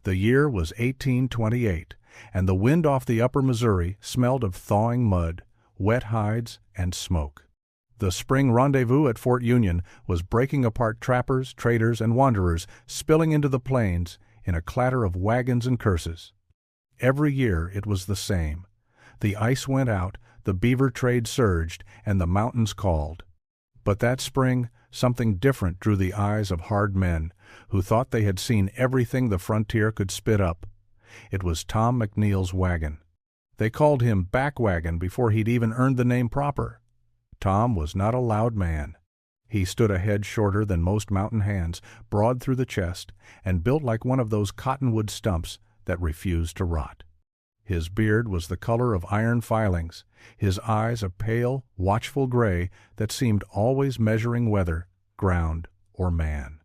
The year was 1828, and the wind off the upper Missouri smelled of thawing mud, wet hides, and smoke. The spring rendezvous at Fort Union was breaking apart trappers, traders, and wanderers, spilling into the plains in a clatter of wagons and curses. Every year it was the same. The ice went out, the beaver trade surged, and the mountains called. But that spring, something different drew the eyes of hard men who thought they had seen everything the frontier could spit up. It was Tom McNeil's wagon. They called him Back-Wagon before he'd even earned the name proper. Tom was not a loud man. He stood a head shorter than most mountain hands, broad through the chest, and built like one of those cottonwood stumps that refused to rot. His beard was the color of iron filings, his eyes a pale, watchful gray that seemed always measuring weather, ground, or man.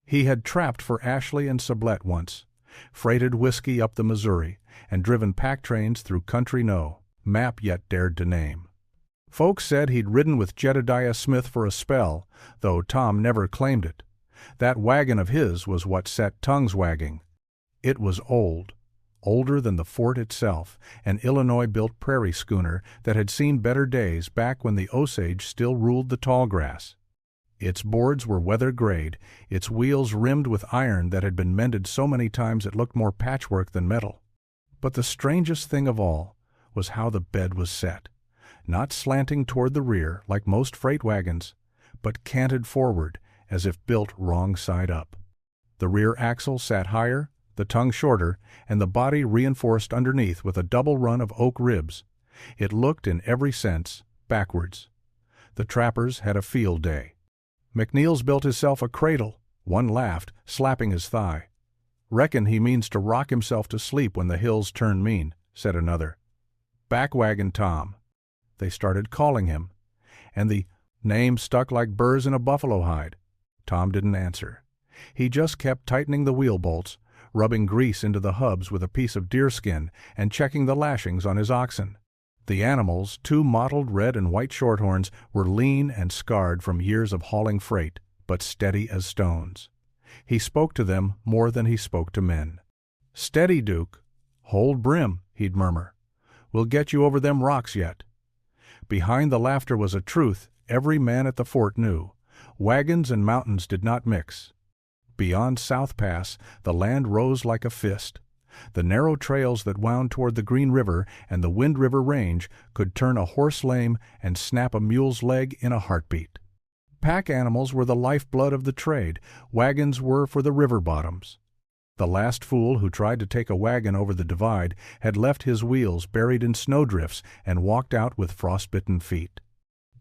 He had trapped for Ashley and Sublette once, freighted whiskey up the Missouri, and driven pack trains through country no map yet dared to name. Folks said he'd ridden with Jedediah Smith for a spell, though Tom never claimed it. That wagon of his was what set tongues wagging. It was old, older than the fort itself, an Illinois-built prairie schooner that had seen better days back when the Osage still ruled the tall grass. Its boards were weather-grayed, its wheels rimmed with iron that had been mended so many times it looked more patchwork than metal. But the strangest thing of all was how the bed was set, not slanting toward the rear like most freight wagons, but canted forward as if built wrong side up. The rear axle sat higher, the tongue shorter, and the body reinforced underneath with a double run of oak ribs. It looked in every sense backwards. The trappers had a field day. McNeil's built himself a cradle. One laughed, slapping his thigh. "Reckon he means to rock himself to sleep when the hills turn mean," said another. "Back-Wagon Tom." They started calling him, and the name stuck like burrs in a buffalo hide. Tom didn't answer. He just kept tightening the wheel bolts, rubbing grease into the hubs with a piece of deerskin, and checking the lashings on his oxen. The animals, two mottled red and white shorthorns, were lean and scarred from years of hauling freight, but steady as stones. He spoke to them more than he spoke to men. "Steady, Duke. Hold brim," he'd murmur. "We'll get you over them rocks yet." Behind the laughter was a truth every man at the fort knew. Wagons and mountains did not mix. Beyond South Pass, the land rose like a fist. The narrow trails that wound toward the Green River and the Wind River Range could turn a horse lame and snap a mule's leg in a heartbeat. Pack animals were the lifeblood of the trade. Wagons were for the river bottoms. The last fool who tried to take a wagon over the divide had left his wheels buried in snowdrifts and walked out with frostbitten feet.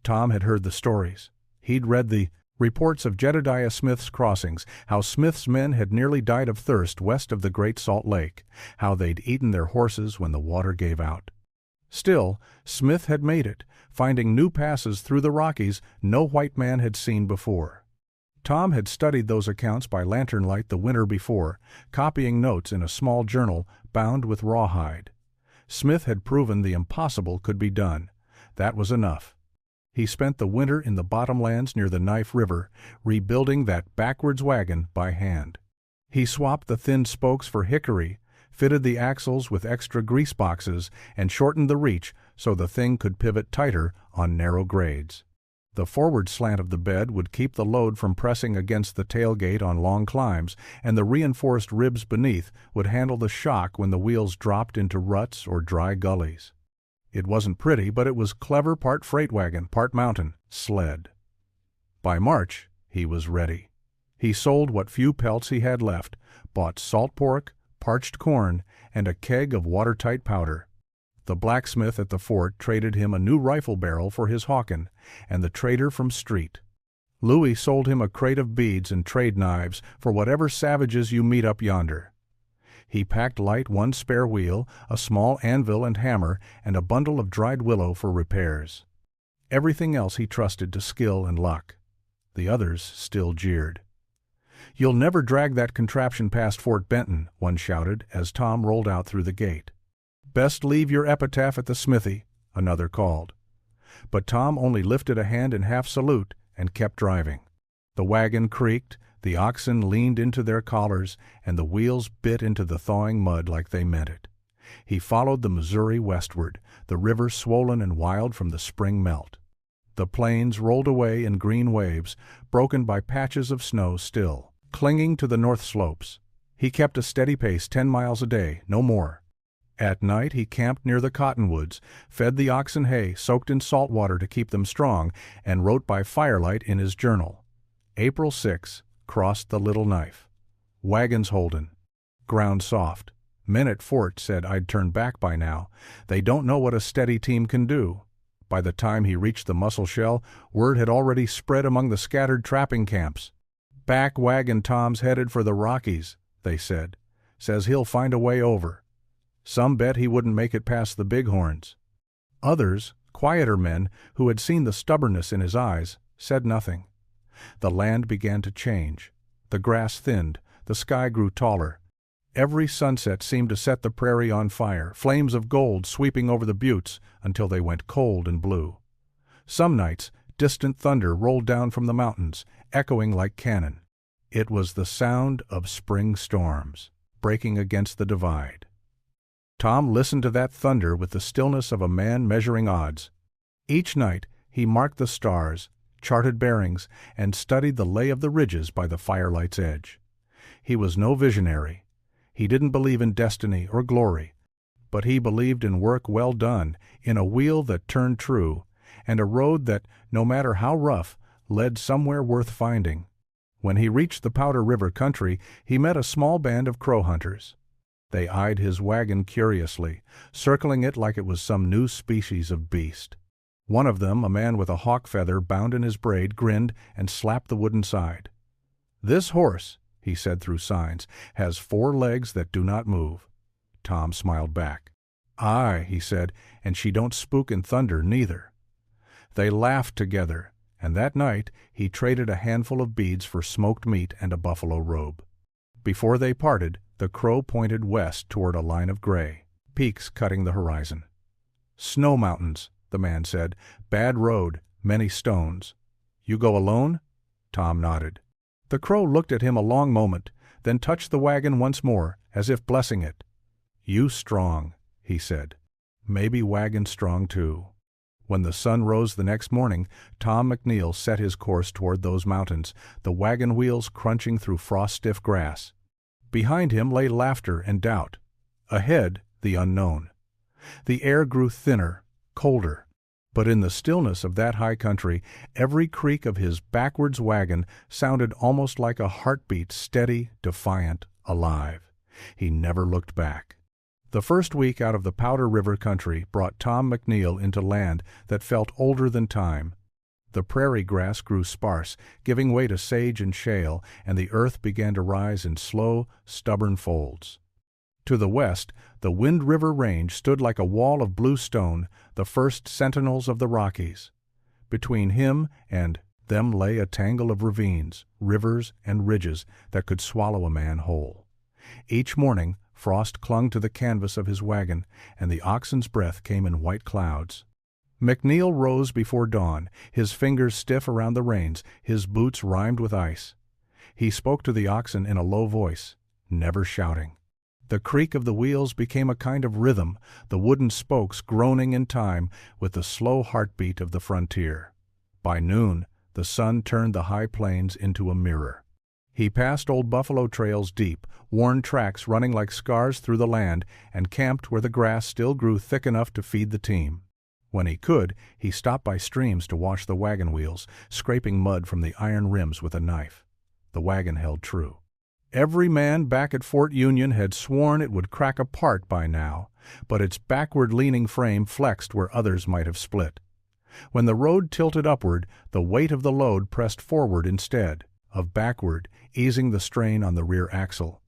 Tom had heard the stories. He'd read the reports of Jedediah Smith's crossings, how Smith's men had nearly died of thirst west of the Great Salt Lake, how they'd eaten their horses when the water gave out. Still, Smith had made it, finding new passes through the Rockies no white man had seen before. Tom had studied those accounts by lantern light the winter before, copying notes in a small journal bound with rawhide. Smith had proven the impossible could be done. That was enough. He spent the winter in the bottomlands near the Knife River, rebuilding that backwards wagon by hand. He swapped the thin spokes for hickory, fitted the axles with extra grease boxes, and shortened the reach so the thing could pivot tighter on narrow grades. The forward slant of the bed would keep the load from pressing against the tailgate on long climbs, and the reinforced ribs beneath would handle the shock when the wheels dropped into ruts or dry gullies. It wasn't pretty, but it was clever, part freight wagon, part mountain sled. By March, he was ready. He sold what few pelts he had left, bought salt pork, parched corn, and a keg of watertight powder. The blacksmith at the fort traded him a new rifle barrel for his hawkin, and the trader from Street. Louis sold him a crate of beads and trade knives for whatever savages you meet up yonder. He packed light one spare wheel, a small anvil and hammer, and a bundle of dried willow for repairs. Everything else he trusted to skill and luck. The others still jeered. "You'll never drag that contraption past Fort Benton," one shouted as Tom rolled out through the gate. "Best leave your epitaph at the smithy," another called. But Tom only lifted a hand in half salute and kept driving. The wagon creaked, The oxen leaned into their collars, and the wheels bit into the thawing mud like they meant it. He followed the Missouri westward, the river swollen and wild from the spring melt. The plains rolled away in green waves, broken by patches of snow still clinging to the north slopes. He kept a steady pace 10 miles a day, no more. At night he camped near the cottonwoods, fed the oxen hay soaked in salt water to keep them strong, and wrote by firelight in his journal. April 6, crossed the Little Knife. Wagons holden. Ground soft. Men at fort said I'd turn back by now. They don't know what a steady team can do. By the time he reached the Muscle Shell, word had already spread among the scattered trapping camps. Back-Wagon Tom's headed for the Rockies, they said. Says he'll find a way over. Some bet he wouldn't make it past the Bighorns. Others, quieter men, who had seen the stubbornness in his eyes, said nothing. The land began to change. The grass thinned, the sky grew taller. Every sunset seemed to set the prairie on fire, flames of gold sweeping over the buttes until they went cold and blue. Some nights, distant thunder rolled down from the mountains, echoing like cannon. It was the sound of spring storms, breaking against the divide. Tom listened to that thunder with the stillness of a man measuring odds. Each night he marked the stars, charted bearings, and studied the lay of the ridges by the firelight's edge. He was no visionary. He didn't believe in destiny or glory, but he believed in work well done, in a wheel that turned true, and a road that, no matter how rough, led somewhere worth finding. When he reached the Powder River country, he met a small band of crow hunters. They eyed his wagon curiously, circling it like it was some new species of beast. One of them, a man with a hawk feather bound in his braid, grinned and slapped the wooden side. "This horse," he said through signs, "has 4 legs that do not move." Tom smiled back. "Aye," he said, "and she don't spook in thunder, neither." They laughed together, and that night he traded a handful of beads for smoked meat and a buffalo robe. Before they parted, the crow pointed west toward a line of gray, peaks cutting the horizon. "Snow mountains," the man said. "Bad road, many stones." "You go alone?" Tom nodded. The crow looked at him a long moment, then touched the wagon once more, as if blessing it. "You strong," he said. "Maybe wagon strong too." When the sun rose the next morning, Tom McNeil set his course toward those mountains, the wagon wheels crunching through frost-stiff grass. Behind him lay laughter and doubt. Ahead, the unknown. The air grew thinner, colder. But in the stillness of that high country, every creak of his backwards wagon sounded almost like a heartbeat, steady, defiant, alive. He never looked back. The first week out of the Powder River country brought Tom McNeil into land that felt older than time. The prairie grass grew sparse, giving way to sage and shale, and the earth began to rise in slow, stubborn folds. To the west, the Wind River Range stood like a wall of blue stone, the first sentinels of the Rockies. Between him and them lay a tangle of ravines, rivers, and ridges that could swallow a man whole. Each morning, frost clung to the canvas of his wagon, and the oxen's breath came in white clouds. McNeil rose before dawn, his fingers stiff around the reins, his boots rimed with ice. He spoke to the oxen in a low voice, never shouting. The creak of the wheels became a kind of rhythm, the wooden spokes groaning in time with the slow heartbeat of the frontier. By noon, the sun turned the high plains into a mirror. He passed old buffalo trails deep, worn tracks running like scars through the land, and camped where the grass still grew thick enough to feed the team. When he could, he stopped by streams to wash the wagon wheels, scraping mud from the iron rims with a knife. The wagon held true. Every man back at Fort Union had sworn it would crack apart by now, but its backward-leaning frame flexed where others might have split. When the road tilted upward, the weight of the load pressed forward instead of backward, easing the strain on the rear axle.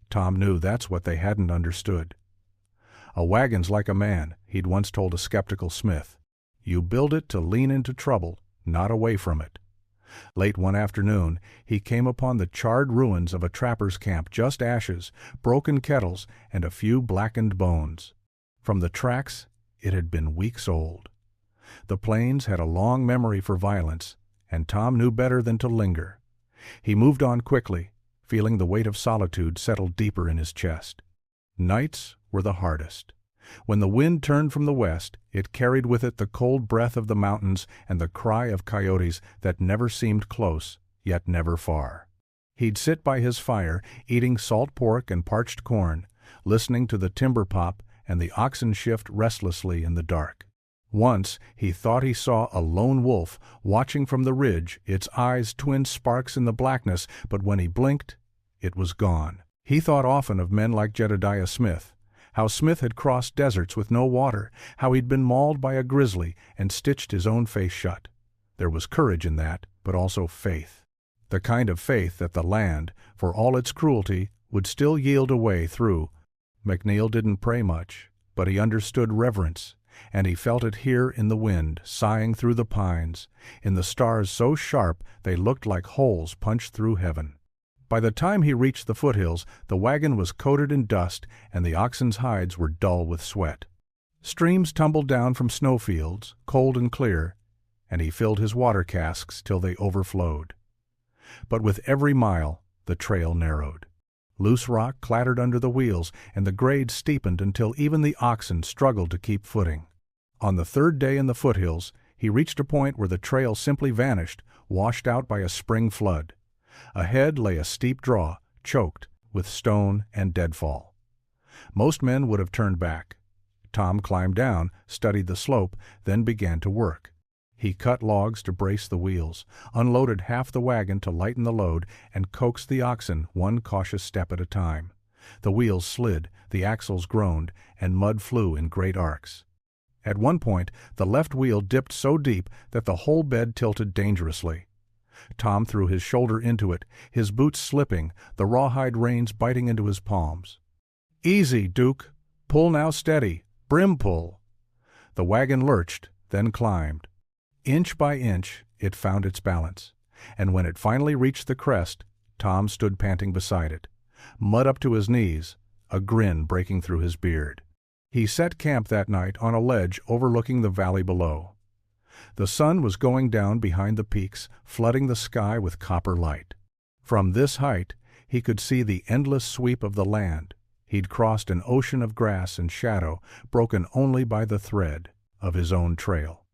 Tom knew that's what they hadn't understood. "A wagon's like a man," he'd once told a skeptical Smith. "You build it to lean into trouble, not away from it." Late one afternoon, he came upon the charred ruins of a trapper's camp, just ashes, broken kettles, and a few blackened bones. From the tracks, it had been weeks old. The plains had a long memory for violence, and Tom knew better than to linger. He moved on quickly, feeling the weight of solitude settle deeper in his chest. Nights were the hardest. When the wind turned from the west, it carried with it the cold breath of the mountains and the cry of coyotes that never seemed close, yet never far. He'd sit by his fire, eating salt pork and parched corn, listening to the timber pop and the oxen shift restlessly in the dark. Once he thought he saw a lone wolf watching from the ridge, its eyes twin sparks in the blackness, but when he blinked, it was gone. He thought often of men like Jedediah Smith, how Smith had crossed deserts with no water, how he'd been mauled by a grizzly and stitched his own face shut. There was courage in that, but also faith. The kind of faith that the land, for all its cruelty, would still yield a way through. McNeil didn't pray much, but he understood reverence, and he felt it here in the wind, sighing through the pines, in the stars so sharp they looked like holes punched through heaven. By the time he reached the foothills, the wagon was coated in dust and the oxen's hides were dull with sweat. Streams tumbled down from snowfields, cold and clear, and he filled his water casks till they overflowed. But with every mile, the trail narrowed. Loose rock clattered under the wheels, and the grade steepened until even the oxen struggled to keep footing. On the third day in the foothills, he reached a point where the trail simply vanished, washed out by a spring flood. Ahead lay a steep draw, choked with stone and deadfall. Most men would have turned back. Tom climbed down, studied the slope, then began to work. He cut logs to brace the wheels, unloaded half the wagon to lighten the load, and coaxed the oxen one cautious step at a time. The wheels slid, the axles groaned, and mud flew in great arcs. At one point, the left wheel dipped so deep that the whole bed tilted dangerously. Tom threw his shoulder into it, his boots slipping, the rawhide reins biting into his palms. "Easy, Duke! Pull now steady! Brim pull!" The wagon lurched, then climbed. Inch by inch, it found its balance, and when it finally reached the crest, Tom stood panting beside it, mud up to his knees, a grin breaking through his beard. He set camp that night on a ledge overlooking the valley below. The sun was going down behind the peaks, flooding the sky with copper light. From this height, he could see the endless sweep of the land. He'd crossed an ocean of grass and shadow, broken only by the thread of his own trail.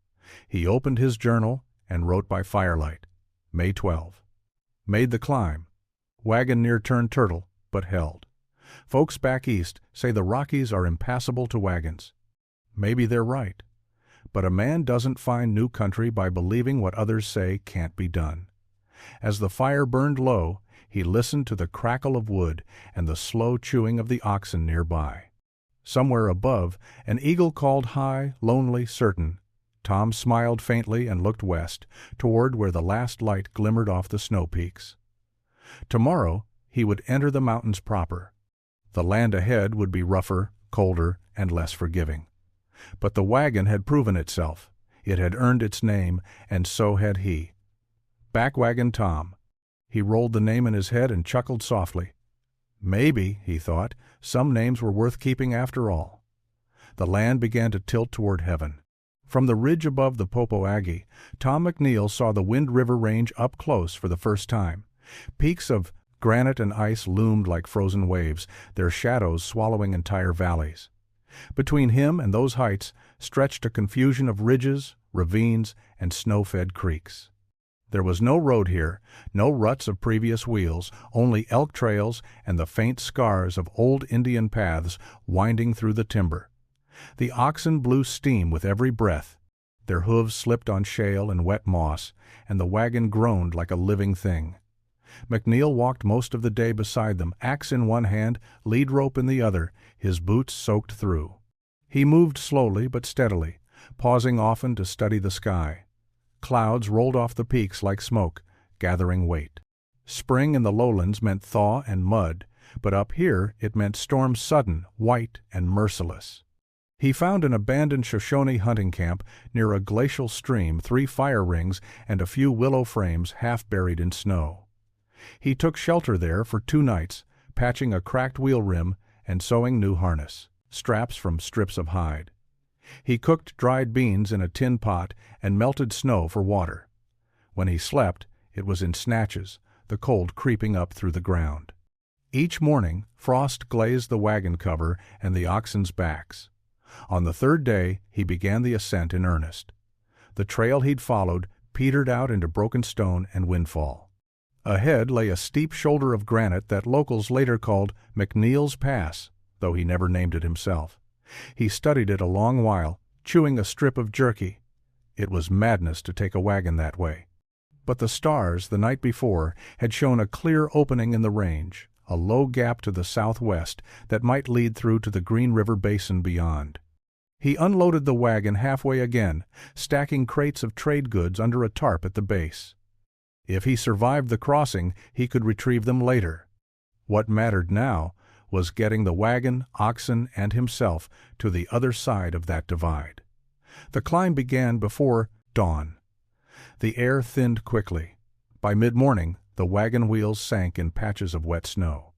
He opened his journal and wrote by firelight. May 12. Made the climb. Wagon near turned turtle, but held. Folks back east say the Rockies are impassable to wagons. Maybe they're right. But a man doesn't find new country by believing what others say can't be done. As the fire burned low, he listened to the crackle of wood and the slow chewing of the oxen nearby. Somewhere above, an eagle called high, lonely, certain. Tom smiled faintly and looked west, toward where the last light glimmered off the snow peaks. Tomorrow he would enter the mountains proper. The land ahead would be rougher, colder, and less forgiving. But the wagon had proven itself. It had earned its name, and so had he. Back-Wagon Tom. He rolled the name in his head and chuckled softly. Maybe, he thought, some names were worth keeping after all. The land began to tilt toward heaven. From the ridge above the Popo-Aggie, Tom McNeil saw the Wind River Range up close for the first time. Peaks of granite and ice loomed like frozen waves, their shadows swallowing entire valleys. Between him and those heights stretched a confusion of ridges, ravines, and snow-fed creeks. There was no road here, no ruts of previous wheels, only elk trails and the faint scars of old Indian paths winding through the timber. The oxen blew steam with every breath. Their hooves slipped on shale and wet moss, and the wagon groaned like a living thing. McNeil walked most of the day beside them, axe in one hand, lead rope in the other, his boots soaked through. He moved slowly but steadily, pausing often to study the sky. Clouds rolled off the peaks like smoke, gathering weight. Spring in the lowlands meant thaw and mud, but up here it meant storms sudden, white, and merciless. He found an abandoned Shoshone hunting camp near a glacial stream, 3 fire rings, and a few willow frames half buried in snow. He took shelter there for 2 nights, patching a cracked wheel rim and sewing new harness, straps from strips of hide. He cooked dried beans in a tin pot and melted snow for water. When he slept, it was in snatches, the cold creeping up through the ground. Each morning, frost glazed the wagon cover and the oxen's backs. On the third day, he began the ascent in earnest. The trail he'd followed petered out into broken stone and windfall. Ahead lay a steep shoulder of granite that locals later called McNeil's Pass, though he never named it himself. He studied it a long while, chewing a strip of jerky. It was madness to take a wagon that way. But the stars, the night before, had shown a clear opening in the range, a low gap to the southwest that might lead through to the Green River Basin beyond. He unloaded the wagon halfway again, stacking crates of trade goods under a tarp at the base. If he survived the crossing, he could retrieve them later. What mattered now was getting the wagon, oxen, and himself to the other side of that divide. The climb began before dawn. The air thinned quickly. By mid-morning, the wagon wheels sank in patches of wet snow.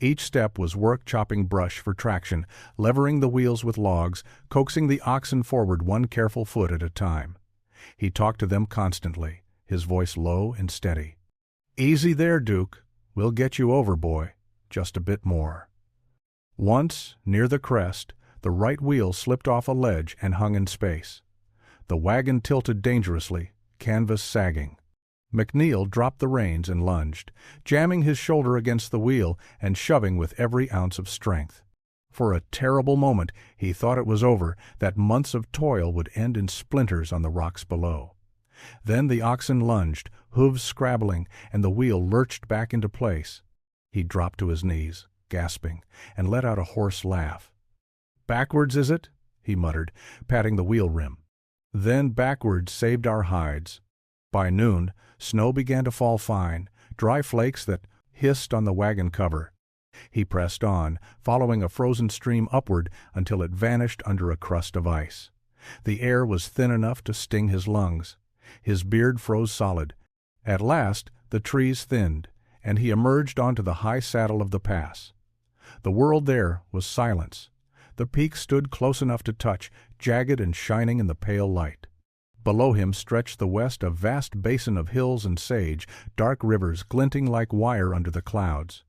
Each step was work chopping brush for traction, levering the wheels with logs, coaxing the oxen forward one careful foot at a time. He talked to them constantly, his voice low and steady. "Easy there, Duke. We'll get you over, boy. Just a bit more." Once, near the crest, the right wheel slipped off a ledge and hung in space. The wagon tilted dangerously, canvas sagging. McNeil dropped the reins and lunged, jamming his shoulder against the wheel and shoving with every ounce of strength. For a terrible moment he thought it was over, that months of toil would end in splinters on the rocks below. Then the oxen lunged, hooves scrabbling, and the wheel lurched back into place. He dropped to his knees, gasping, and let out a hoarse laugh. "Backwards, is it?" he muttered, patting the wheel rim. "Then backwards saved our hides." By noon, snow began to fall fine, dry flakes that hissed on the wagon cover. He pressed on, following a frozen stream upward until it vanished under a crust of ice. The air was thin enough to sting his lungs. His beard froze solid. At last, the trees thinned, and he emerged onto the high saddle of the pass. The world there was silence. The peaks stood close enough to touch, jagged and shining in the pale light. Below him stretched the west a vast basin of hills and sage, dark rivers glinting like wire under the clouds.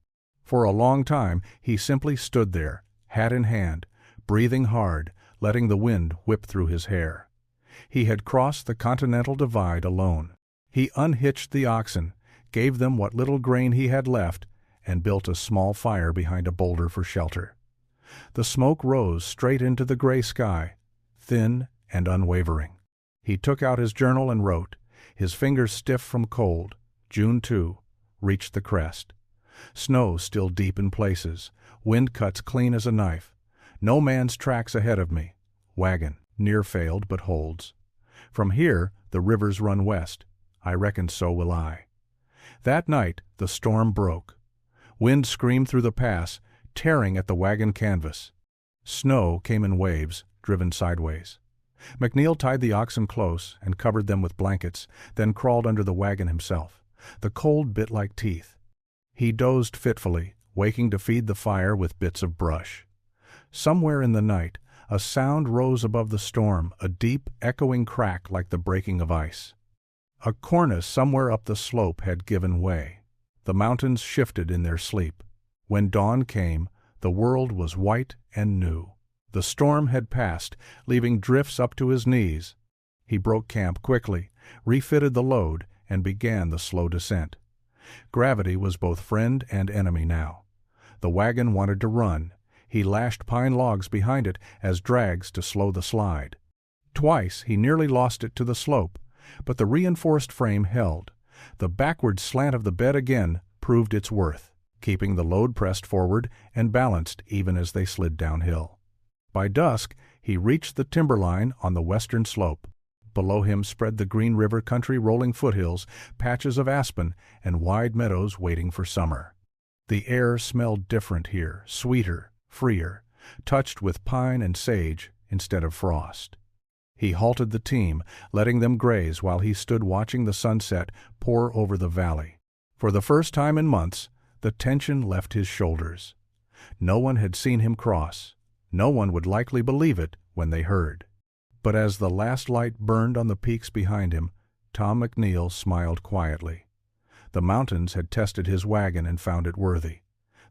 For a long time he simply stood there, hat in hand, breathing hard, letting the wind whip through his hair. He had crossed the continental divide alone. He unhitched the oxen, gave them what little grain he had left, and built a small fire behind a boulder for shelter. The smoke rose straight into the gray sky, thin and unwavering. He took out his journal and wrote, his fingers stiff from cold. June 2, reached the crest. Snow still deep in places, wind cuts clean as a knife. No man's tracks ahead of me. Wagon, near failed but holds. From here, the rivers run west. I reckon so will I. That night, the storm broke. Wind screamed through the pass, tearing at the wagon canvas. Snow came in waves, driven sideways. McNeil tied the oxen close and covered them with blankets, then crawled under the wagon himself. The cold bit like teeth. He dozed fitfully, waking to feed the fire with bits of brush. Somewhere in the night, a sound rose above the storm, a deep, echoing crack like the breaking of ice. A cornice somewhere up the slope had given way. The mountains shifted in their sleep. When dawn came, the world was white and new. The storm had passed, leaving drifts up to his knees. He broke camp quickly, refitted the load, and began the slow descent. Gravity was both friend and enemy now. The wagon wanted to run. He lashed pine logs behind it as drags to slow the slide. Twice he nearly lost it to the slope, but the reinforced frame held. The backward slant of the bed again proved its worth, keeping the load pressed forward and balanced even as they slid downhill. By dusk, he reached the timberline on the western slope. Below him spread the Green River country rolling foothills, patches of aspen, and wide meadows waiting for summer. The air smelled different here, sweeter, freer, touched with pine and sage instead of frost. He halted the team, letting them graze while he stood watching the sunset pour over the valley. For the first time in months, the tension left his shoulders. No one had seen him cross. No one would likely believe it when they heard. But as the last light burned on the peaks behind him, Tom McNeil smiled quietly. The mountains had tested his wagon and found it worthy.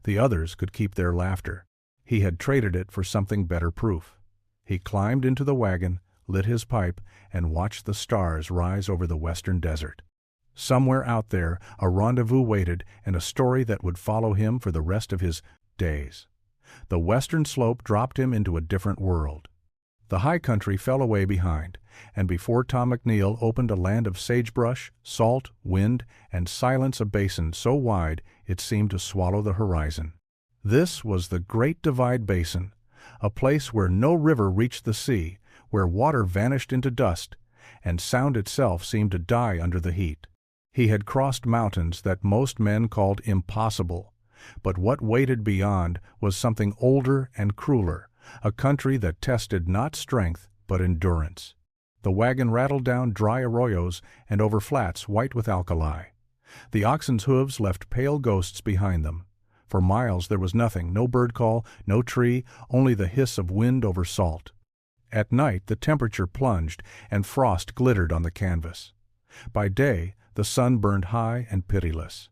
The others could keep their laughter. He had traded it for something better proof. He climbed into the wagon, lit his pipe, and watched the stars rise over the western desert. Somewhere out there, a rendezvous waited and a story that would follow him for the rest of his days. The western slope dropped him into a different world. The high country fell away behind, and before Tom McNeil opened a land of sagebrush, salt, wind, and silence, a basin so wide it seemed to swallow the horizon. This was the Great Divide Basin, a place where no river reached the sea, where water vanished into dust, and sound itself seemed to die under the heat. He had crossed mountains that most men called impossible, but what waited beyond was something older and crueler, a country that tested not strength but endurance. The wagon rattled down dry arroyos and over flats white with alkali. The oxen's hooves left pale ghosts behind them. For miles there was nothing, no bird call, no tree, only the hiss of wind over salt. At night the temperature plunged and frost glittered on the canvas. By day the sun burned high and pitiless.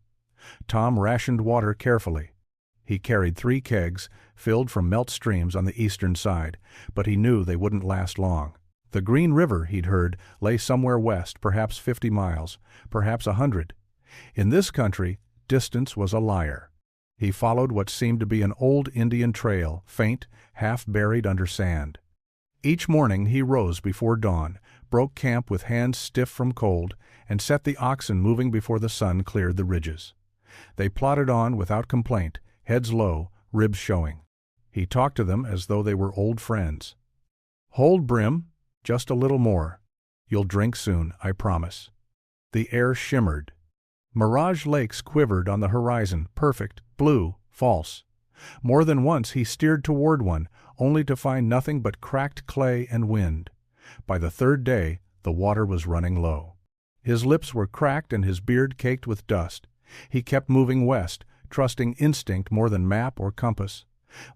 Tom rationed water carefully. He carried 3 kegs, filled from melt streams on the eastern side, but he knew they wouldn't last long. The Green River, he'd heard, lay somewhere west, perhaps 50 miles, perhaps 100. In this country, distance was a liar. He followed what seemed to be an old Indian trail, faint, half buried under sand. Each morning he rose before dawn, broke camp with hands stiff from cold, and set the oxen moving before the sun cleared the ridges. They plodded on without complaint, heads low, ribs showing. He talked to them as though they were old friends. "Hold brim, just a little more. You'll drink soon, I promise." The air shimmered. Mirage lakes quivered on the horizon, perfect, blue, false. More than once he steered toward one, only to find nothing but cracked clay and wind. By the 3rd day, the water was running low. His lips were cracked and his beard caked with dust. He kept moving west, trusting instinct more than map or compass.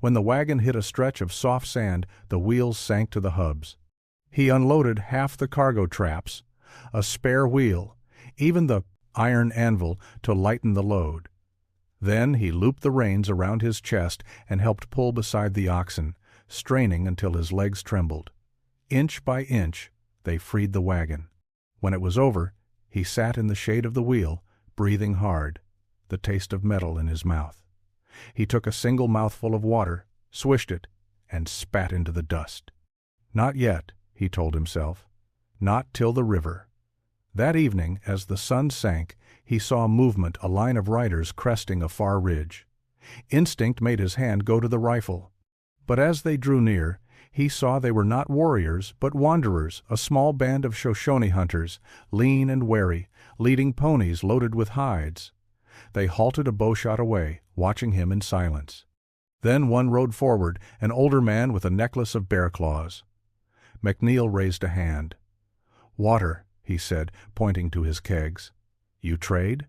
When the wagon hit a stretch of soft sand, the wheels sank to the hubs. He unloaded half the cargo traps, a spare wheel, even the iron anvil to lighten the load. Then he looped the reins around his chest and helped pull beside the oxen, straining until his legs trembled. Inch by inch, they freed the wagon. When it was over, he sat in the shade of the wheel, breathing hard, the taste of metal in his mouth. He took a single mouthful of water, swished it, and spat into the dust. Not yet, he told himself. Not till the river. That evening, as the sun sank, he saw movement, a line of riders cresting a far ridge. Instinct made his hand go to the rifle. But as they drew near, he saw they were not warriors, but wanderers, a small band of Shoshone hunters, lean and wary, leading ponies loaded with hides. They halted a bowshot away, watching him in silence. Then one rode forward, an older man with a necklace of bear claws. McNeil raised a hand. "Water," he said, pointing to his kegs. "You trade?"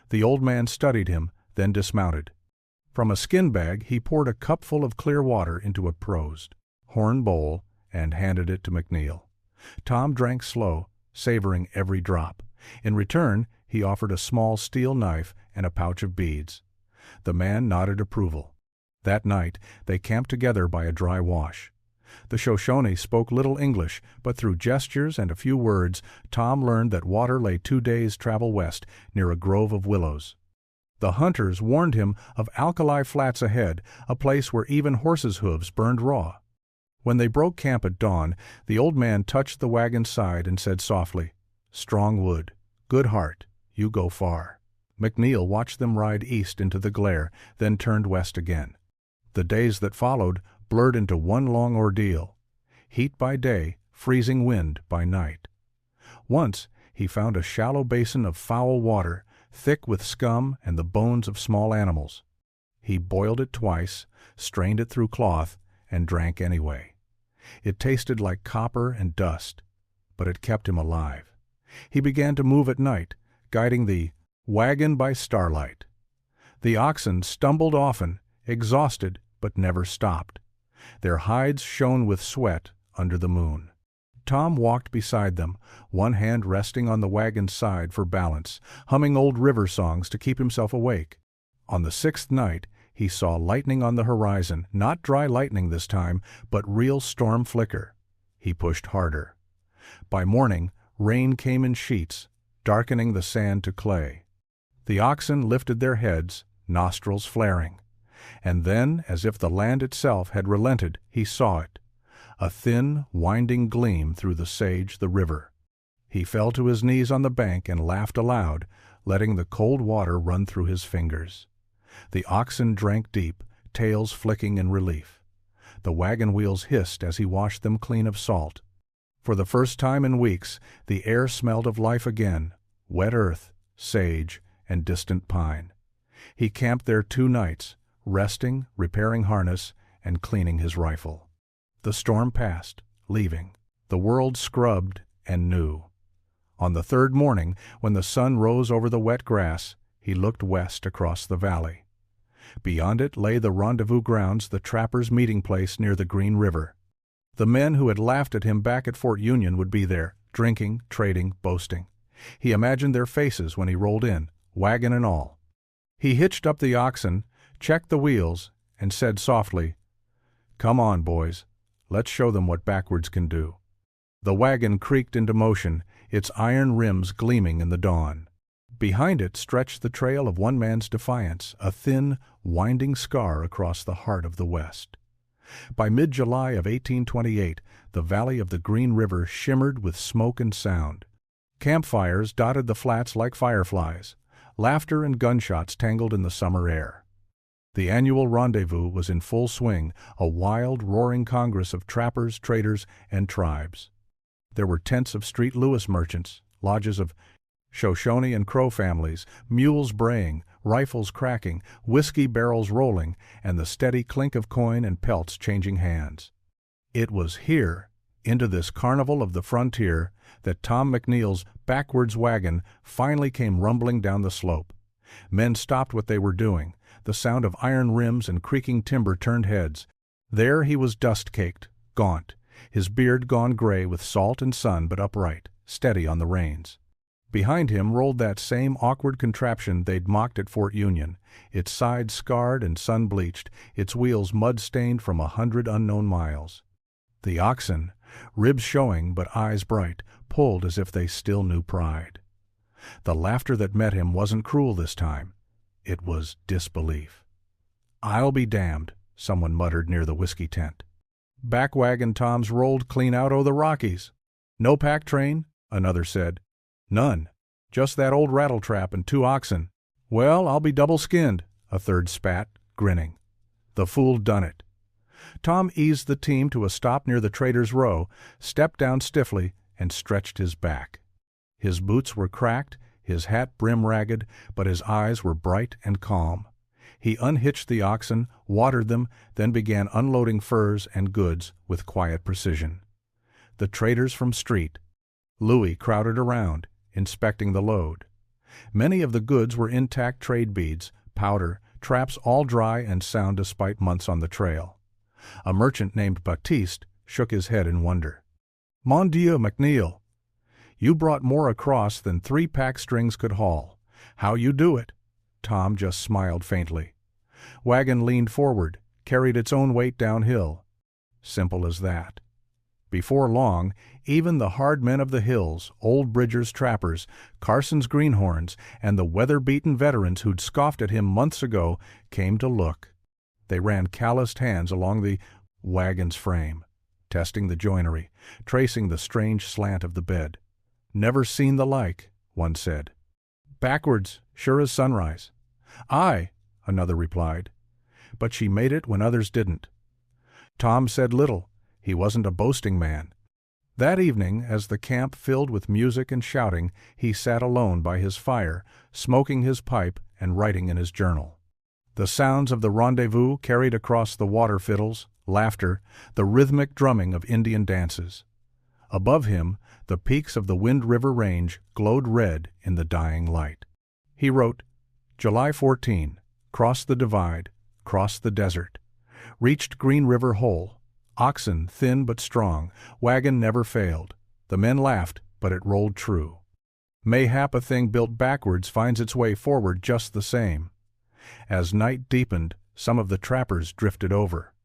The old man studied him, then dismounted. From a skin bag he poured a cupful of clear water into a prosed horn bowl and handed it to McNeil. Tom drank slow, savoring every drop. In return, he offered a small steel knife and a pouch of beads. The man nodded approval. That night they camped together by a dry wash. The Shoshone spoke little English, but through gestures and a few words, Tom learned that water lay 2 days' travel west, near a grove of willows. The hunters warned him of alkali flats ahead, a place where even horses' hooves burned raw. When they broke camp at dawn, the old man touched the wagon's side and said softly, "Strong wood, good heart, you go far." McNeil watched them ride east into the glare, then turned west again. The days that followed blurred into one long ordeal. Heat by day, freezing wind by night. Once he found a shallow basin of foul water, thick with scum and the bones of small animals. He boiled it twice, strained it through cloth, and drank anyway. It tasted like copper and dust, but it kept him alive. He began to move at night, guiding the wagon by starlight. The oxen stumbled often, exhausted, but never stopped. Their hides shone with sweat under the moon. Tom walked beside them, one hand resting on the wagon's side for balance, humming old river songs to keep himself awake. On the 6th night, he saw lightning on the horizon, not dry lightning this time, but real storm flicker. He pushed harder. By morning, rain came in sheets, darkening the sand to clay. The oxen lifted their heads, nostrils flaring. And then, as if the land itself had relented, he saw it. A thin, winding gleam through the sage, the river. He fell to his knees on the bank and laughed aloud, letting the cold water run through his fingers. The oxen drank deep, tails flicking in relief. The wagon wheels hissed as he washed them clean of salt. For the first time in weeks, the air smelled of life again, wet earth, sage, and distant pine. He camped there 2 nights, resting, repairing harness, and cleaning his rifle. The storm passed, leaving. The world scrubbed and new. On the 3rd morning, when the sun rose over the wet grass, he looked west across the valley. Beyond it lay the rendezvous grounds, the trappers' meeting place near the Green River. The men who had laughed at him back at Fort Union would be there, drinking, trading, boasting. He imagined their faces when he rolled in, wagon and all. He hitched up the oxen, checked the wheels, and said softly, "Come on, boys. Let's show them what backwards can do." The wagon creaked into motion, its iron rims gleaming in the dawn. Behind it stretched the trail of one man's defiance, a thin, winding scar across the heart of the West. By mid-July of 1828, the valley of the Green River shimmered with smoke and sound. Campfires dotted the flats like fireflies. Laughter and gunshots tangled in the summer air. The annual rendezvous was in full swing, a wild, roaring congress of trappers, traders, and tribes. There were tents of Street Louis merchants, lodges of Shoshone and Crow families, mules braying, rifles cracking, whiskey barrels rolling, and the steady clink of coin and pelts changing hands. It was here, into this carnival of the frontier, that Tom McNeil's backwards wagon finally came rumbling down the slope. Men stopped what they were doing. The sound of iron rims and creaking timber turned heads. There he was dust-caked, gaunt, his beard gone gray with salt and sun, but upright, steady on the reins. Behind him rolled that same awkward contraption they'd mocked at Fort Union, its sides scarred and sun-bleached, its wheels mud-stained from 100 unknown miles. The oxen, ribs showing but eyes bright, pulled as if they still knew pride. The laughter that met him wasn't cruel this time. It was disbelief. "I'll be damned," someone muttered near the whiskey tent. "Back-Wagon Toms rolled clean out o' the Rockies." "No pack train?" another said. "None. Just that old rattletrap and 2 oxen." "Well, I'll be double-skinned," a third spat, grinning. The fool done it. Tom eased the team to a stop near the Trader's Row, stepped down stiffly, and stretched his back. His boots were cracked, his hat brim ragged, but his eyes were bright and calm. He unhitched the oxen, watered them, then began unloading furs and goods with quiet precision. The traders from Street, Louis, crowded around, inspecting the load. Many of the goods were intact trade beads, powder, traps all dry and sound despite months on the trail. A merchant named Baptiste shook his head in wonder. "Mon Dieu, McNeil! You brought more across than 3 pack strings could haul. How you do it?" Tom just smiled faintly. Wagon leaned forward, carried its own weight downhill. Simple as that. Before long, even the hard men of the hills, Old Bridger's trappers, Carson's greenhorns, and the weather-beaten veterans who'd scoffed at him months ago came to look. They ran calloused hands along the wagon's frame, testing the joinery, tracing the strange slant of the bed. "Never seen the like," one said. "Backwards, sure as sunrise." "Aye," another replied. But she made it when others didn't. Tom said little. He wasn't a boasting man. That evening, as the camp filled with music and shouting, he sat alone by his fire, smoking his pipe and writing in his journal. The sounds of the rendezvous carried across the water fiddles, laughter, the rhythmic drumming of Indian dances. Above him, the peaks of the Wind River Range glowed red in the dying light. He wrote, July 14, crossed the divide, crossed the desert, reached Green River Hole, Oxen thin but strong, wagon never failed. The men laughed, but it rolled true. Mayhap a thing built backwards finds its way forward just the same. As night deepened, some of the trappers drifted over.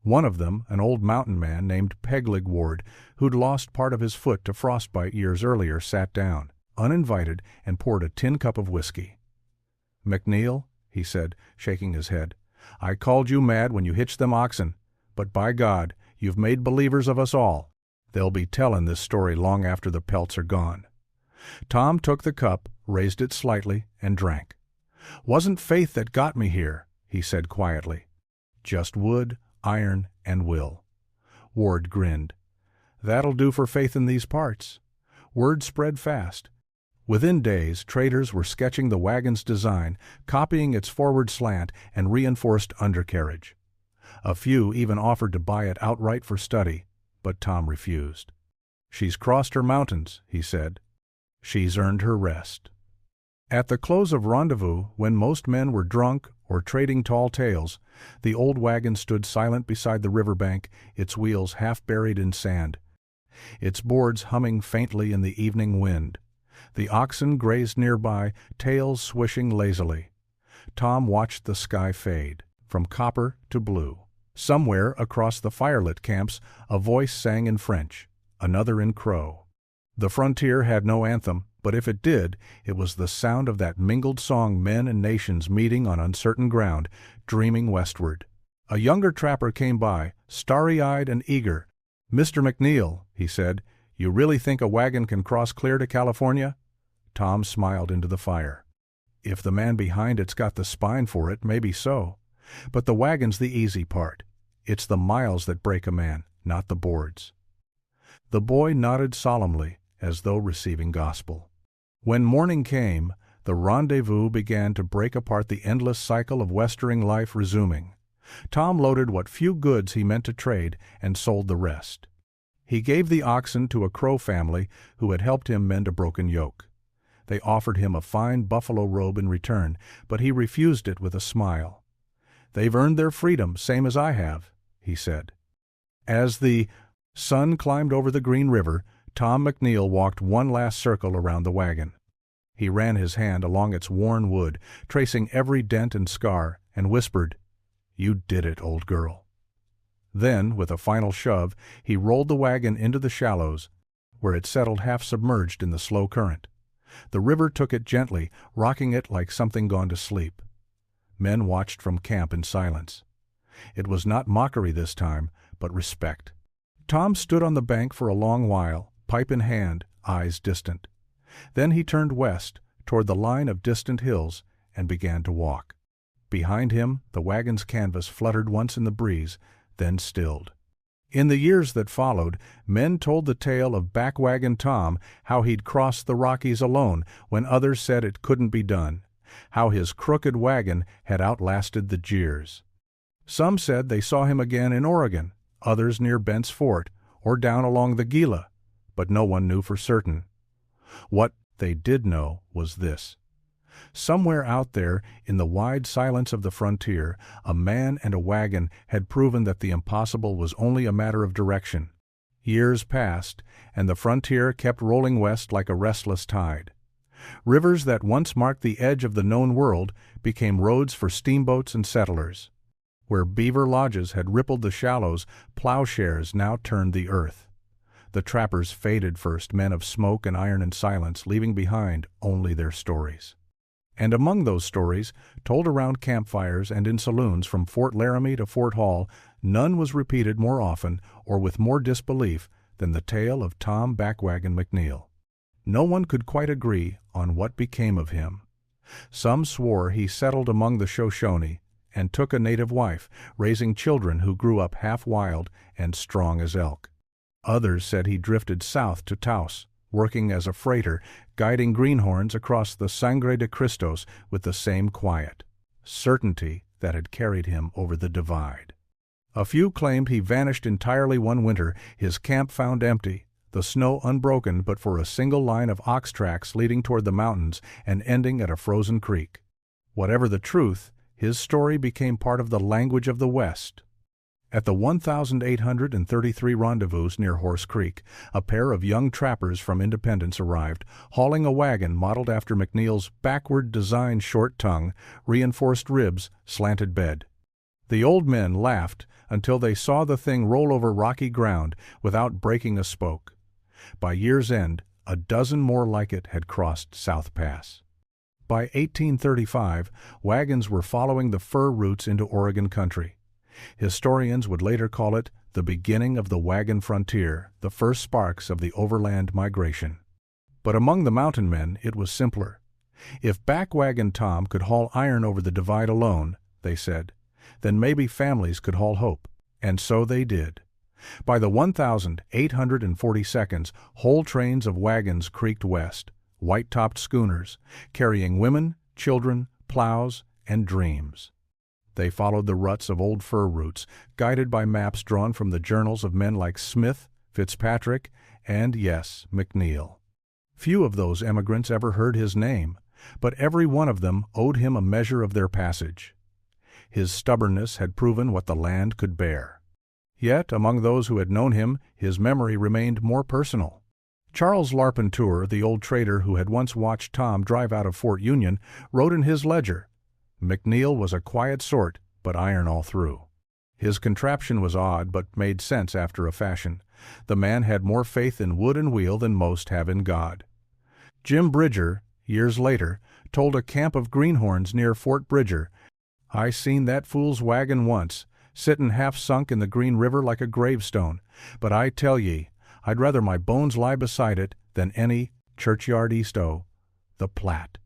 One of them, an old mountain man named Pegleg Ward, who'd lost part of his foot to frostbite years earlier, sat down, uninvited, and poured a tin cup of whiskey. "McNeil," he said, shaking his head, "I called you mad when you hitched them oxen, but by God, you've made believers of us all. They'll be tellin' this story long after the pelts are gone." Tom took the cup, raised it slightly, and drank. "Wasn't faith that got me here," he said quietly. "Just wood, iron, and will." Ward grinned. "That'll do for faith in these parts." Word spread fast. Within days, traders were sketching the wagon's design, copying its forward slant and reinforced undercarriage. A few even offered to buy it outright for study, but Tom refused. "She's crossed her mountains," he said. "She's earned her rest." At the close of rendezvous, when most men were drunk or trading tall tales, the old wagon stood silent beside the riverbank, its wheels half buried in sand, its boards humming faintly in the evening wind. The oxen grazed nearby, tails swishing lazily. Tom watched the sky fade, from copper to blue. Somewhere across the firelit camps, a voice sang in French, another in Crow. The frontier had no anthem, but if it did, it was the sound of that mingled song, men and nations meeting on uncertain ground, dreaming westward. A younger trapper came by, starry-eyed and eager. "Mr. McNeil," he said, "you really think a wagon can cross clear to California?" Tom smiled into the fire. "If the man behind it's got the spine for it, maybe so. But the wagon's the easy part. It's the miles that break a man, not the boards." The boy nodded solemnly, as though receiving gospel. When morning came, the rendezvous began to break apart, the endless cycle of westering life resuming. Tom loaded what few goods he meant to trade and sold the rest. He gave the oxen to a Crow family who had helped him mend a broken yoke. They offered him a fine buffalo robe in return, but he refused it with a smile. "They've earned their freedom, same as I have," he said. As the sun climbed over the Green River, Tom McNeil walked one last circle around the wagon. He ran his hand along its worn wood, tracing every dent and scar, and whispered, "You did it, old girl." Then, with a final shove, he rolled the wagon into the shallows, where it settled half submerged in the slow current. The river took it gently, rocking it like something gone to sleep. Men watched from camp in silence. It was not mockery this time, but respect. Tom stood on the bank for a long while, pipe in hand, eyes distant. Then he turned west, toward the line of distant hills, and began to walk. Behind him, the wagon's canvas fluttered once in the breeze, then stilled. In the years that followed, men told the tale of Back-Wagon Tom, how he'd crossed the Rockies alone when others said it couldn't be done, how his crooked wagon had outlasted the jeers. Some said they saw him again in Oregon, others near Bent's Fort, or down along the Gila, but no one knew for certain. What they did know was this. Somewhere out there, in the wide silence of the frontier, a man and a wagon had proven that the impossible was only a matter of direction. Years passed, and the frontier kept rolling west like a restless tide. Rivers that once marked the edge of the known world became roads for steamboats and settlers. Where beaver lodges had rippled the shallows, plowshares now turned the earth. The trappers faded first, men of smoke and iron and silence, leaving behind only their stories. And among those stories, told around campfires and in saloons from Fort Laramie to Fort Hall, none was repeated more often or with more disbelief than the tale of Tom Back-Wagon McNeil. No one could quite agree on what became of him. Some swore he settled among the Shoshone and took a native wife, raising children who grew up half wild and strong as elk. Others said he drifted south to Taos, working as a freighter, guiding greenhorns across the Sangre de Cristos with the same quiet certainty that had carried him over the divide. A few claimed he vanished entirely one winter, his camp found empty, the snow unbroken but for a single line of ox tracks leading toward the mountains and ending at a frozen creek. Whatever the truth, his story became part of the language of the West. At the 1833 rendezvous near Horse Creek, a pair of young trappers from Independence arrived, hauling a wagon modeled after McNeil's backward design short tongue, reinforced ribs, slanted bed. The old men laughed until they saw the thing roll over rocky ground without breaking a spoke. By year's end, a dozen more like it had crossed South Pass. By 1835, wagons were following the fur routes into Oregon country. Historians would later call it the beginning of the wagon frontier, the first sparks of the overland migration. But among the mountain men it was simpler. If Back-Wagon Tom could haul iron over the divide alone, they said, then maybe families could haul hope. And so they did. By the 1842nd, whole trains of wagons creaked west, white-topped schooners, carrying women, children, plows, and dreams. They followed the ruts of old fur routes, guided by maps drawn from the journals of men like Smith, Fitzpatrick, and, yes, McNeil. Few of those emigrants ever heard his name, but every one of them owed him a measure of their passage. His stubbornness had proven what the land could bear. Yet, among those who had known him, his memory remained more personal. Charles Larpenteur, the old trader who had once watched Tom drive out of Fort Union, wrote in his ledger, "McNeil was a quiet sort, but iron all through." His contraption was odd, but made sense after a fashion. The man had more faith in wood and wheel than most have in God. Jim Bridger, years later, told a camp of greenhorns near Fort Bridger, "I seen that fool's wagon once, sittin' half sunk in the Green River like a gravestone, but I tell ye, I'd rather my bones lie beside it than any churchyard east o' the Platte."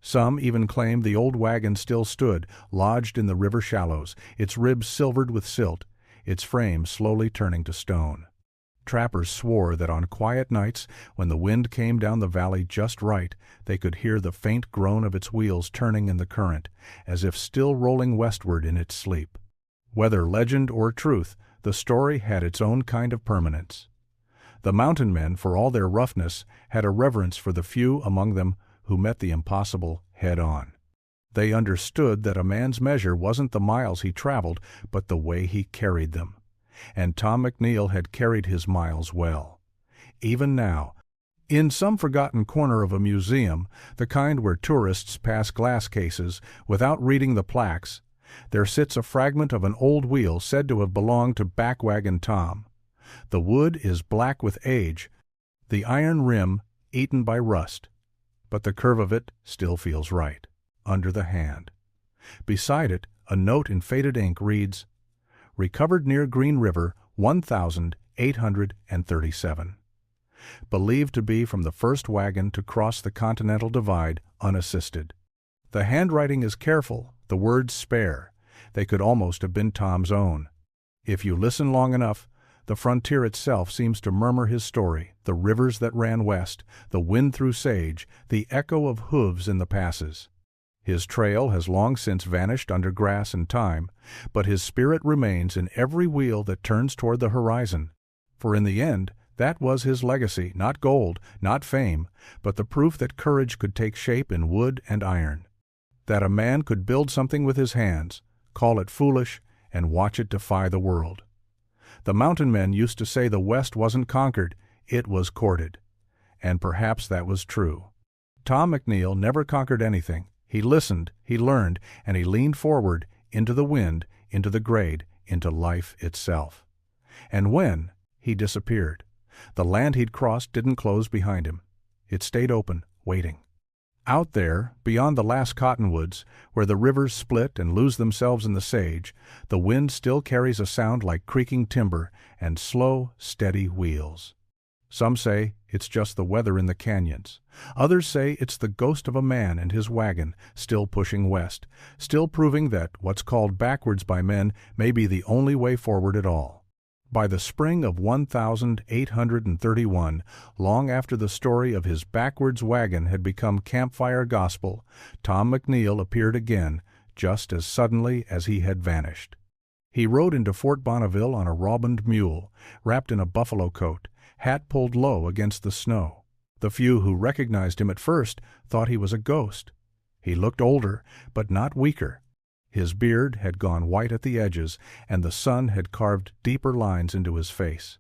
Some even claimed the old wagon still stood, lodged in the river shallows, its ribs silvered with silt, its frame slowly turning to stone. Trappers swore that on quiet nights, when the wind came down the valley just right, they could hear the faint groan of its wheels turning in the current, as if still rolling westward in its sleep. Whether legend or truth, the story had its own kind of permanence. The mountain men, for all their roughness, had a reverence for the few among them who met the impossible head-on. They understood that a man's measure wasn't the miles he traveled, but the way he carried them. And Tom McNeil had carried his miles well. Even now, in some forgotten corner of a museum, the kind where tourists pass glass cases without reading the plaques, there sits a fragment of an old wheel said to have belonged to Back-Wagon Tom. The wood is black with age, the iron rim eaten by rust, but the curve of it still feels right, under the hand. Beside it, a note in faded ink reads, "Recovered near Green River, 1837. Believed to be from the first wagon to cross the Continental Divide unassisted." The handwriting is careful, the words spare. They could almost have been Tom's own. If you listen long enough, the frontier itself seems to murmur his story, the rivers that ran west, the wind through sage, the echo of hooves in the passes. His trail has long since vanished under grass and time, but his spirit remains in every wheel that turns toward the horizon. For in the end, that was his legacy, not gold, not fame, but the proof that courage could take shape in wood and iron. That a man could build something with his hands, call it foolish, and watch it defy the world. The mountain men used to say the West wasn't conquered, it was courted. And perhaps that was true. Tom McNeil never conquered anything. He listened, he learned, and he leaned forward, into the wind, into the grade, into life itself. And when he disappeared, the land he'd crossed didn't close behind him. It stayed open, waiting. Out there, beyond the last cottonwoods, where the rivers split and lose themselves in the sage, the wind still carries a sound like creaking timber and slow, steady wheels. Some say it's just the weather in the canyons. Others say it's the ghost of a man and his wagon, still pushing west, still proving that what's called backwards by men may be the only way forward at all. By the spring of 1831, long after the story of his backwards wagon had become campfire gospel, Tom McNeil appeared again, just as suddenly as he had vanished. He rode into Fort Bonneville on a robined mule, wrapped in a buffalo coat, hat pulled low against the snow. The few who recognized him at first thought he was a ghost. He looked older, but not weaker. His beard had gone white at the edges, and the sun had carved deeper lines into his face.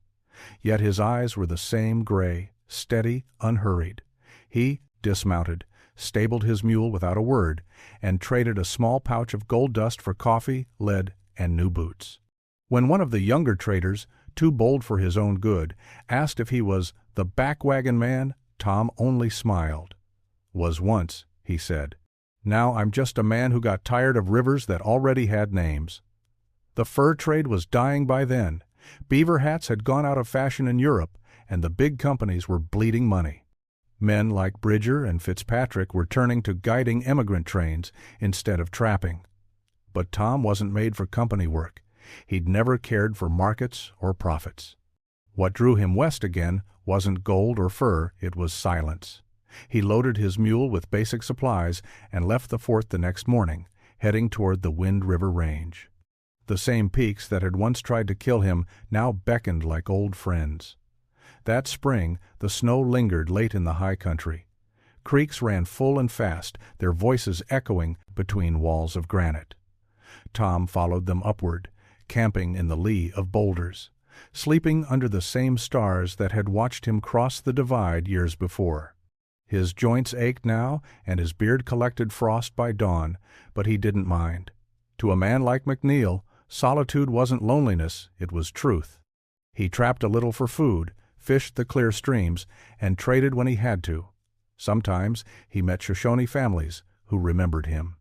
Yet his eyes were the same gray, steady, unhurried. He dismounted, stabled his mule without a word, and traded a small pouch of gold dust for coffee, lead, and new boots. When one of the younger traders, too bold for his own good, asked if he was the Back-Wagon man, Tom only smiled. "Was once," he said. "Now I'm just a man who got tired of rivers that already had names." The fur trade was dying by then. Beaver hats had gone out of fashion in Europe, and the big companies were bleeding money. Men like Bridger and Fitzpatrick were turning to guiding emigrant trains instead of trapping. But Tom wasn't made for company work. He'd never cared for markets or profits. What drew him west again wasn't gold or fur, it was silence. He loaded his mule with basic supplies and left the fort the next morning, heading toward the Wind River Range. The same peaks that had once tried to kill him now beckoned like old friends. That spring, the snow lingered late in the high country. Creeks ran full and fast, their voices echoing between walls of granite. Tom followed them upward, camping in the lee of boulders, sleeping under the same stars that had watched him cross the divide years before. His joints ached now, and his beard collected frost by dawn, but he didn't mind. To a man like McNeil, solitude wasn't loneliness, it was truth. He trapped a little for food, fished the clear streams, and traded when he had to. Sometimes he met Shoshone families who remembered him.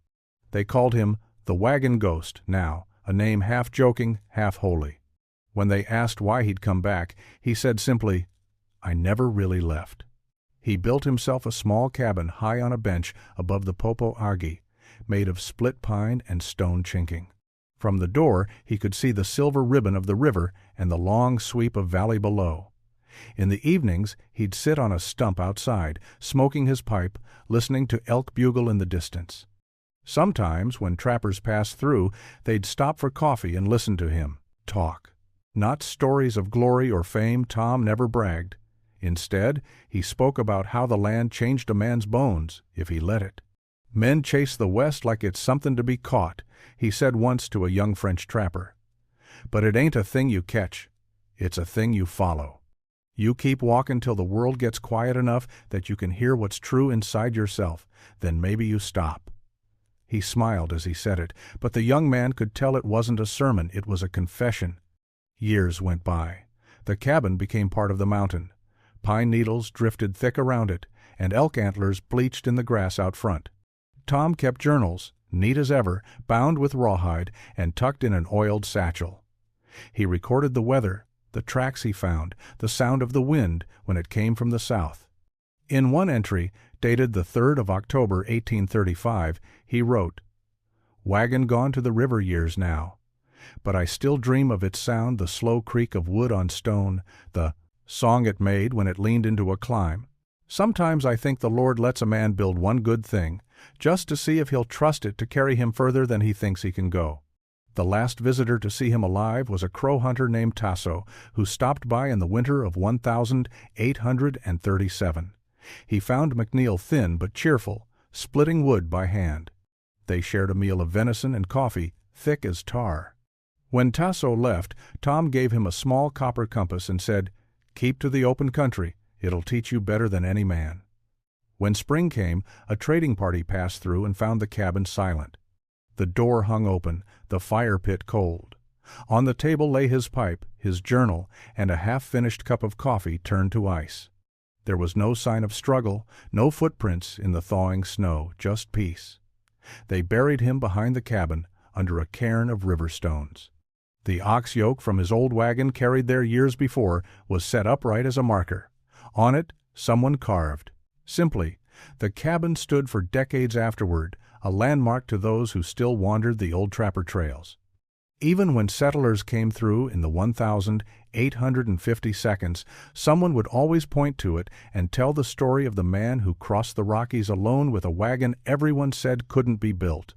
They called him the Wagon Ghost now, a name half joking, half holy. When they asked why he'd come back, he said simply, "I never really left." He built himself a small cabin high on a bench above the Popo Agi, made of split pine and stone chinking. From the door he could see the silver ribbon of the river and the long sweep of valley below. In the evenings he'd sit on a stump outside, smoking his pipe, listening to elk bugle in the distance. Sometimes, when trappers passed through, they'd stop for coffee and listen to him talk. Not stories of glory or fame, Tom never bragged. Instead, he spoke about how the land changed a man's bones, if he let it. "Men chase the West like it's something to be caught," he said once to a young French trapper. "But it ain't a thing you catch. It's a thing you follow. You keep walking till the world gets quiet enough that you can hear what's true inside yourself, then maybe you stop." He smiled as he said it, but the young man could tell it wasn't a sermon, it was a confession. Years went by. The cabin became part of the mountain. Pine needles drifted thick around it, and elk antlers bleached in the grass out front. Tom kept journals, neat as ever, bound with rawhide, and tucked in an oiled satchel. He recorded the weather, the tracks he found, the sound of the wind when it came from the south. In one entry, dated the 3rd of October, 1835, he wrote, "Wagon gone to the river years now, but I still dream of its sound, the slow creak of wood on stone, the song it made when it leaned into a climb. Sometimes I think the Lord lets a man build one good thing, just to see if he'll trust it to carry him further than he thinks he can go." The last visitor to see him alive was a crow hunter named Tasso, who stopped by in the winter of 1837. He found McNeil thin but cheerful, splitting wood by hand. They shared a meal of venison and coffee, thick as tar. When Tasso left, Tom gave him a small copper compass and said, "Keep to the open country. It'll teach you better than any man." When spring came, a trading party passed through and found the cabin silent. The door hung open, the fire pit cold. On the table lay his pipe, his journal, and a half-finished cup of coffee turned to ice. There was no sign of struggle, no footprints in the thawing snow, just peace. They buried him behind the cabin, under a cairn of river stones. The ox yoke from his old wagon carried there years before was set upright as a marker. On it, someone carved. Simply, the cabin stood for decades afterward, a landmark to those who still wandered the old trapper trails. Even when settlers came through in the 1,850 seconds, someone would always point to it and tell the story of the man who crossed the Rockies alone with a wagon everyone said couldn't be built.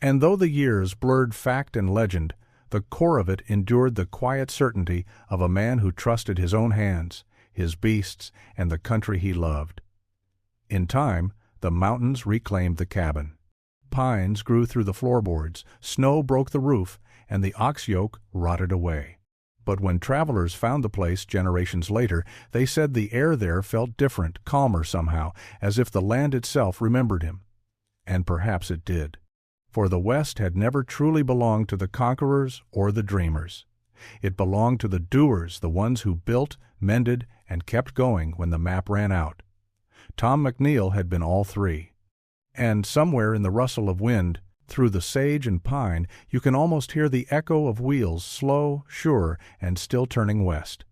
And though the years blurred fact and legend, the core of it endured the quiet certainty of a man who trusted his own hands, his beasts, and the country he loved. In time, the mountains reclaimed the cabin. pines grew through the floorboards, snow broke the roof, and the ox yoke rotted away. But when travelers found the place generations later, they said the air there felt different, calmer somehow, as if the land itself remembered him. And perhaps it did. For the West had never truly belonged to the conquerors or the dreamers. It belonged to the doers, the ones who built, mended, and kept going when the map ran out. Tom McNeil had been all three. And somewhere in the rustle of wind, through the sage and pine, you can almost hear the echo of wheels, slow, sure, and still turning west.